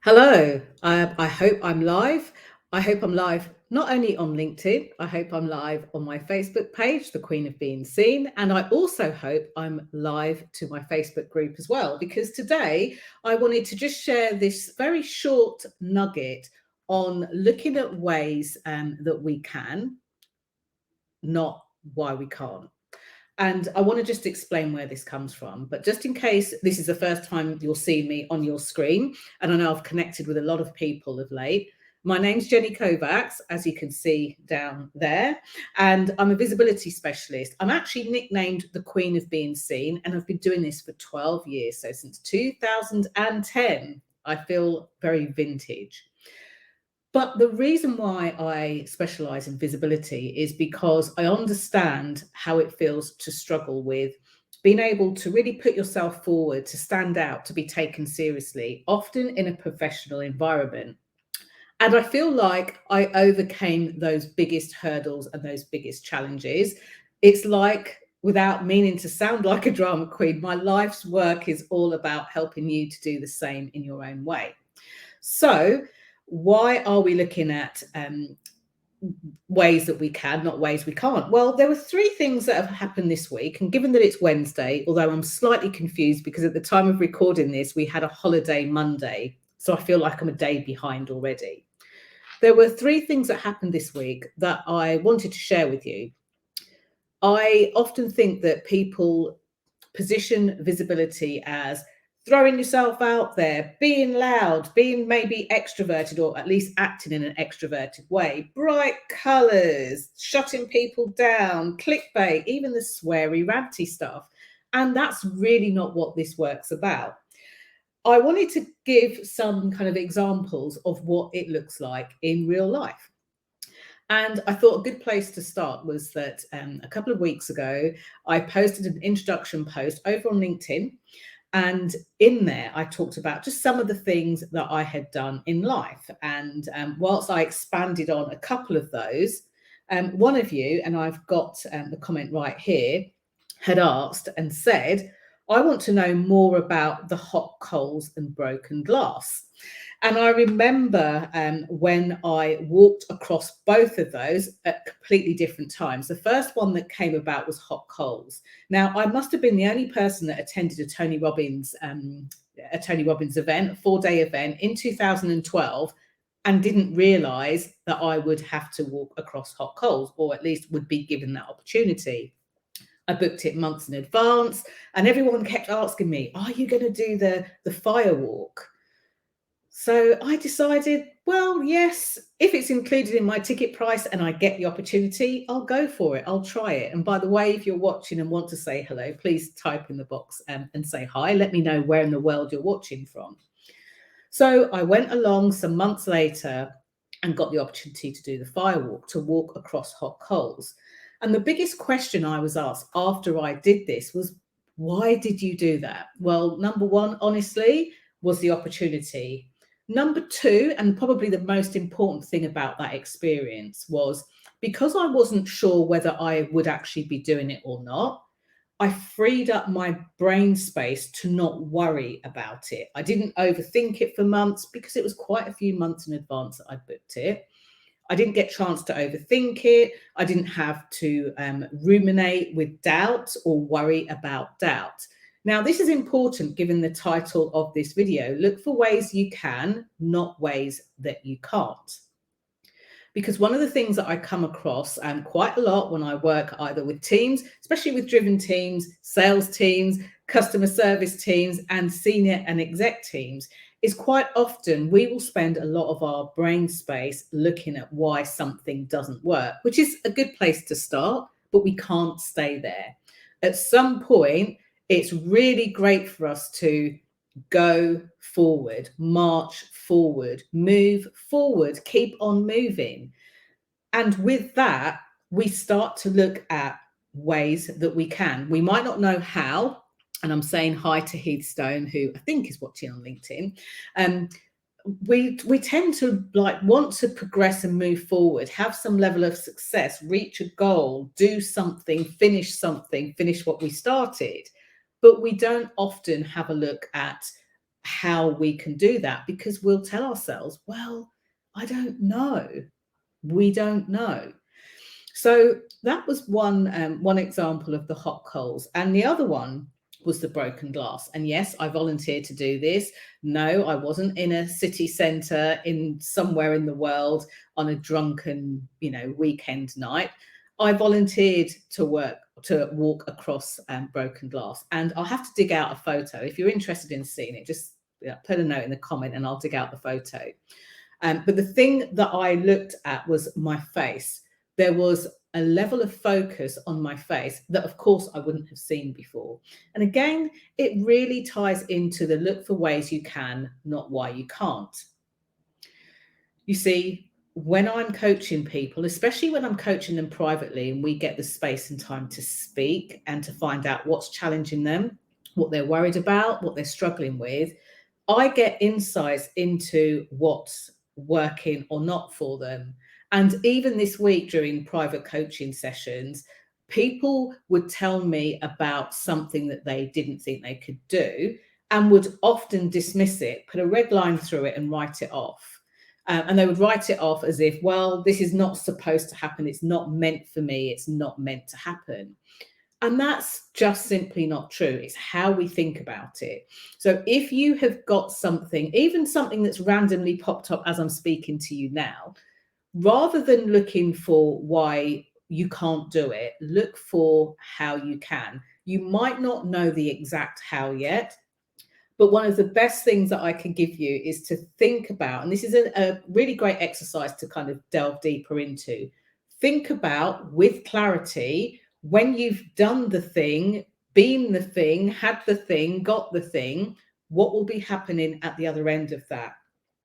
Hello. I hope I'm live. I hope I'm live not only on LinkedIn, I hope I'm live on my Facebook page, The Queen of Being Seen. And I also hope I'm live to my Facebook group as well, because today I wanted to just share this very short nugget on looking at ways that we can, not why we can't. And I want to just explain where this comes from. But just in case this is the first time you'll see me on your screen, and I know I've connected with a lot of people of late. My name's Jenny Kovacs, as you can see down there, and I'm a visibility specialist. I'm actually nicknamed the Queen of Being Seen, and I've been doing this for 12 years. So since 2010, I feel very vintage. But the reason why I specialize in visibility is because I understand how it feels to struggle with being able to really put yourself forward, to stand out, to be taken seriously, often in a professional environment. And I feel like I overcame those biggest hurdles and those biggest challenges. It's like, without meaning to sound like a drama queen, my life's work is all about helping you to do the same in your own way. So, why are we looking at ways that we can, not ways we can't? Well, there were three things that have happened this week. And given that it's Wednesday, although I'm slightly confused because at the time of recording this, we had a holiday Monday. So I feel like I'm a day behind already. There were three things that happened this week that I wanted to share with you. I often think that people position visibility as throwing yourself out there, being loud, being maybe extroverted or at least acting in an extroverted way, bright colors, shutting people down, clickbait, even the sweary, ranty stuff. And that's really not what this work's about. I wanted to give some kind of examples of what it looks like in real life. And I thought a good place to start was that a couple of weeks ago, I posted an introduction post over on LinkedIn. And in there, I talked about just some of the things that I had done in life. And whilst I expanded on a couple of those, one of you, and I've got the comment right here, had asked and said, I want to know more about the hot coals and broken glass. And I remember when I walked across both of those at completely different times. The first one that came about was hot coals. Now, I must have been the only person that attended a Tony Robbins event, a 4-day event in 2012, and didn't realize that I would have to walk across hot coals, or at least would be given that opportunity. I booked it months in advance, and everyone kept asking me, are you going to do the fire walk? So I decided, well, yes, if it's included in my ticket price and I get the opportunity, I'll go for it. I'll try it. And by the way, if you're watching and want to say hello, please type in the box and say hi. Let me know where in the world you're watching from. So I went along some months later and got the opportunity to do the firewalk, to walk across hot coals. And the biggest question I was asked after I did this was, why did you do that? Well, number one, honestly, was the opportunity. Number two, and probably the most important thing about that experience, was because I wasn't sure whether I would actually be doing it or not, I freed up my brain space to not worry about it. I didn't overthink it for months because it was quite a few months in advance that I booked it. I didn't get a chance to overthink it. I didn't have to ruminate with doubt or worry about doubt. Now, this is important given the title of this video. Look for ways you can, not ways that you can't. Because one of the things that I come across quite a lot when I work either with teams, especially with driven teams, sales teams, customer service teams, and senior and exec teams, is quite often we will spend a lot of our brain space looking at why something doesn't work, which is a good place to start, but we can't stay there. At some point, it's really great for us to go forward, march forward, move forward, keep on moving. And with that, we start to look at ways that we can. We might not know how, and I'm saying hi to Heathstone, who I think is watching on LinkedIn. We tend to want to progress and move forward, have some level of success, reach a goal, do something, finish what we started. But we don't often have a look at how we can do that, because we'll tell ourselves, well, I don't know. We don't know. So that was one example of the hot coals, and the other one was the broken glass. And yes, I volunteered to do this. No, I wasn't in a city centre in somewhere in the world on a drunken, weekend night. I volunteered to walk across broken glass, and I'll have to dig out a photo. If you're interested in seeing it, just put a note in the comment and I'll dig out the photo. But the thing that I looked at was my face. There was a level of focus on my face that, of course, I wouldn't have seen before. And again, it really ties into the look for ways you can, not why you can't. You see, when I'm coaching people, especially when I'm coaching them privately and we get the space and time to speak and to find out what's challenging them, what they're worried about, what they're struggling with, I get insights into what's working or not for them. And even this week during private coaching sessions, people would tell me about something that they didn't think they could do and would often dismiss it, put a red line through it and write it off. And they would write it off as if, well, this is not supposed to happen. It's not meant for me. It's not meant to happen. And that's just simply not true. It's how we think about it. So if you have got something, even something that's randomly popped up as I'm speaking to you now, rather than looking for why you can't do it, look for how you can. You might not know the exact how yet, but one of the best things that I can give you is to think about, and this is a really great exercise to kind of delve deeper into. Think about with clarity, when you've done the thing, been the thing, had the thing, got the thing, what will be happening at the other end of that?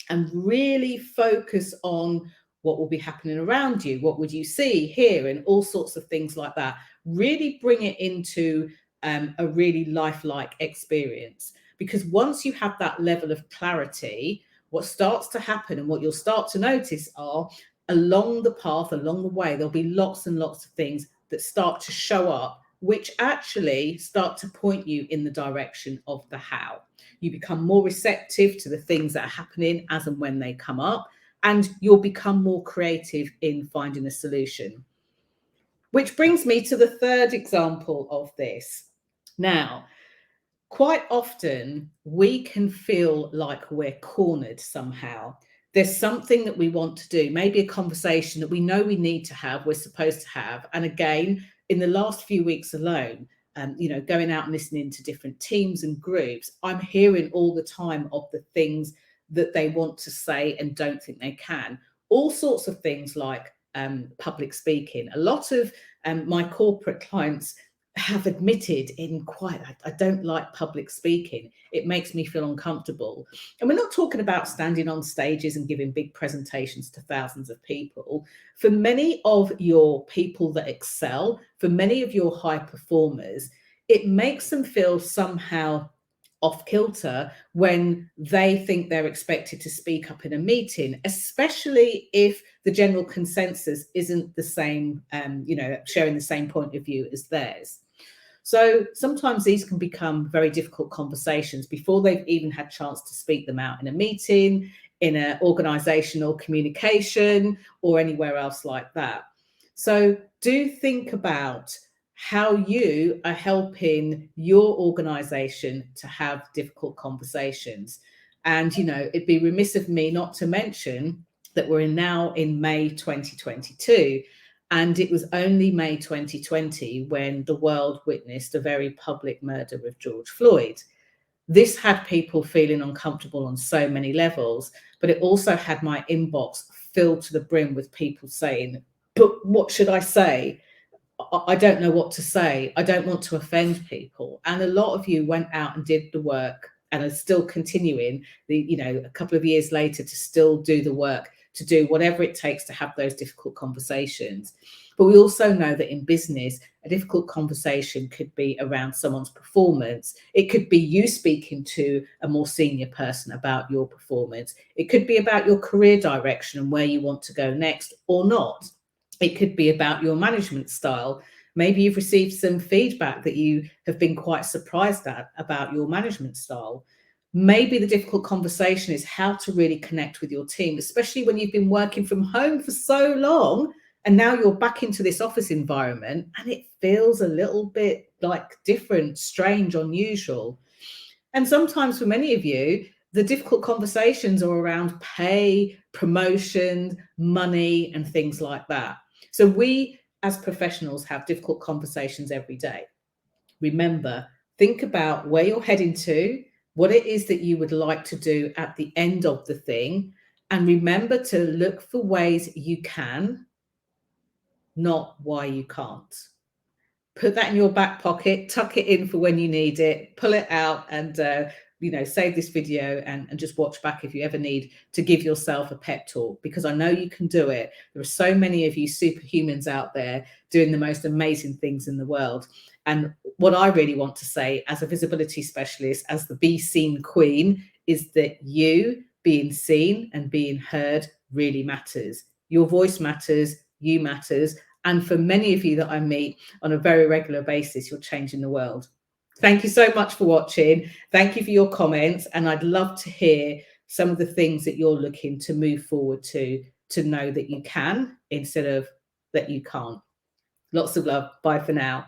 And really focus on what will be happening around you. What would you see, hear, and all sorts of things like that. Really bring it into a really lifelike experience. Because once you have that level of clarity, what starts to happen and what you'll start to notice are along the path, along the way, there'll be lots and lots of things that start to show up, which actually start to point you in the direction of the how. You become more receptive to the things that are happening as and when they come up, and you'll become more creative in finding a solution. Which brings me to the third example of this. Now, quite often we can feel like we're cornered somehow. There's something that we want to do, maybe a conversation that we know we need to have, we're supposed to have. And again, in the last few weeks alone, going out and listening to different teams and groups, I'm hearing all the time of the things that they want to say and don't think they can. All sorts of things like public speaking. A lot of my corporate clients have admitted I don't like public speaking. It makes me feel uncomfortable. And we're not talking about standing on stages and giving big presentations to thousands of people. For many of your people that excel, for many of your high performers, it makes them feel somehow off kilter when they think they're expected to speak up in a meeting, especially if the general consensus isn't the same, sharing the same point of view as theirs. So sometimes these can become very difficult conversations before they've even had chance to speak them out in a meeting, in an organizational communication, or anywhere else like that. So do think about how you are helping your organization to have difficult conversations. And, it'd be remiss of me not to mention that we're now in May 2022. And it was only May 2020 when the world witnessed a very public murder of George Floyd. This had people feeling uncomfortable on so many levels, but it also had my inbox filled to the brim with people saying, but what should I say? I don't know what to say. I don't want to offend people. And a lot of you went out and did the work and are still continuing a couple of years later to still do the work, to do whatever it takes to have those difficult conversations. But we also know that in business, a difficult conversation could be around someone's performance. It could be you speaking to a more senior person about your performance. It could be about your career direction and where you want to go next or not. It could be about your management style. Maybe you've received some feedback that you have been quite surprised at about your management style. Maybe the difficult conversation is how to really connect with your team, especially when you've been working from home for so long and now you're back into this office environment and it feels a little bit like different, strange, unusual. And sometimes for many of you, the difficult conversations are around pay, promotion, money, and things like that. So we as professionals have difficult conversations every day. Remember, think about where you're heading to, what it is that you would like to do at the end of the thing, and remember to look for ways you can, not why you can't. Put that in your back pocket, tuck it in for when you need it, pull it out, and save this video and just watch back if you ever need to give yourself a pep talk, because I know you can do it. There are so many of you superhumans out there doing the most amazing things in the world. And what I really want to say as a visibility specialist, as the Be Seen Queen, is that you being seen and being heard really matters. Your voice matters, you matters. And for many of you that I meet on a very regular basis, you're changing the world. Thank you so much for watching. Thank you for your comments. And I'd love to hear some of the things that you're looking to move forward to know that you can instead of that you can't. Lots of love. Bye for now.